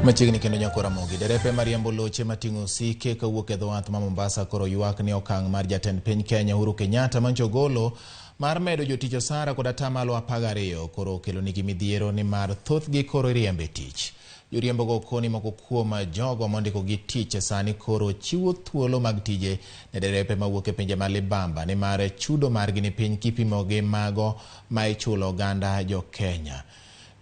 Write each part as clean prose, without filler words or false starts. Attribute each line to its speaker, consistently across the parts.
Speaker 1: Machiegni kendo nyako Ramogi derepe mariambo loche mating'o sike kawuok e dho wath ma Mombasa koro ywak ni okang' mar jatend piny Kenya Uhuru Kenyatta mancho golo mar medo jotich osara kod atamalo 12 koro okelo nigi midhiero ni mar thothgi koro riembe tich. Joriembogo koni moko kuom jogo mondiko gi tich sani koro chiwo thuolo mag tije ne derepe mawuok e pinje malibamba ni mar chudo margi ni piny kipimo gi mago ma ichulo oganda jo Kenya.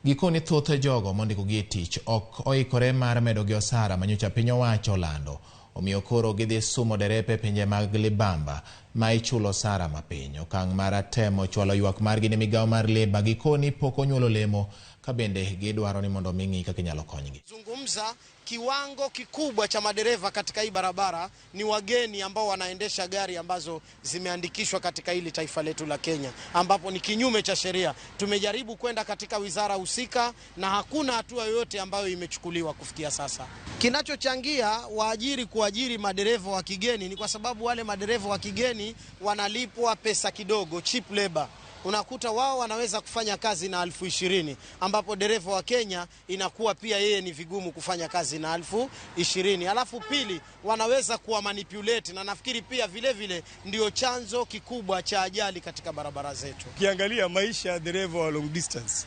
Speaker 1: Gikoni thoth jogo mondiko gi tich ok oikore mar medo gi osara manyocha piny owacho lando. Omiyo koro gidhi sumo derepe pinje mag libamba ma ichulo osara mapiny. Okang' mar temo chwalo ywak margi ni migawo mar leba gikoni pok onyuolo lemo ka bende gidwaro ni mondo ming'i kaka inyalo konygi.
Speaker 2: Zungumza kiwango kikubwa cha madereva katika hii barabara ni wageni ambao wanaendesha gari ambazo zimeandikishwa katika hili taifa letu la Kenya, ambapo ni kinyume cha sheria. Tumejaribu kwenda katika wizara husika na hakuna hatua yoyote ambayo imechukuliwa kufikia sasa. Kinachochangia waajiri kuajiri madereva wa kigeni ni kwa sababu wale madereva wa kigeni wanalipwa pesa kidogo, cheap labor. Unakuta wao wanaweza kufanya kazi na 20,000 ambapo dereva wa Kenya inakuwa pia yeye ni vigumu kufanya kazi na 20,000. Alafu pili wanaweza kuwa manipulate na nafikiri pia vile vile ndio chanzo kikubwa cha ajali katika barabara zetu.
Speaker 3: Kiangalia maisha ya dereva wa long distance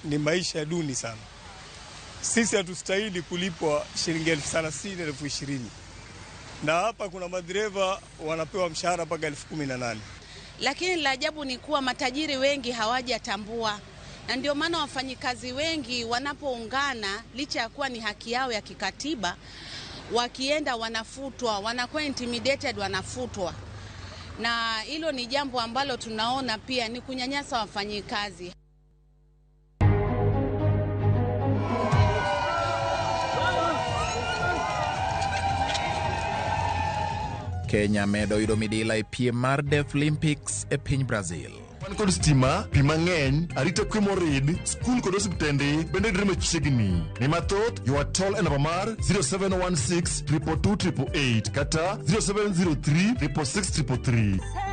Speaker 3: ni maisha duni sana. Sisi hatustahili kulipwa shilingi 30,000 na 20,000. Na hapa kuna madereva wanapewa mshahara mpaka 18,000.
Speaker 4: Lakini la ajabu ni kuwa matajiri wengi hawajatambua, na ndio maana wafanyikazi wengi wanapoungana, licha ya kuwa ni haki yao ya kikatiba, wakienda wanafutwa, wanakuwa intimidated, wanafutwa. Na hilo ni jambo ambalo tunaona pia ni kunyanyasa wafanyikazi.
Speaker 1: Kenya medo yudo midila e piem mar Deaf Olympics e piny Brazil.
Speaker 5: Wan kod stima, pi mang'eny, arita kwe morid, skul kod osiptende bende dire machiegni. Ni mathoth, ywa tol e namba mar 0716 222 888 kata 0703 66333.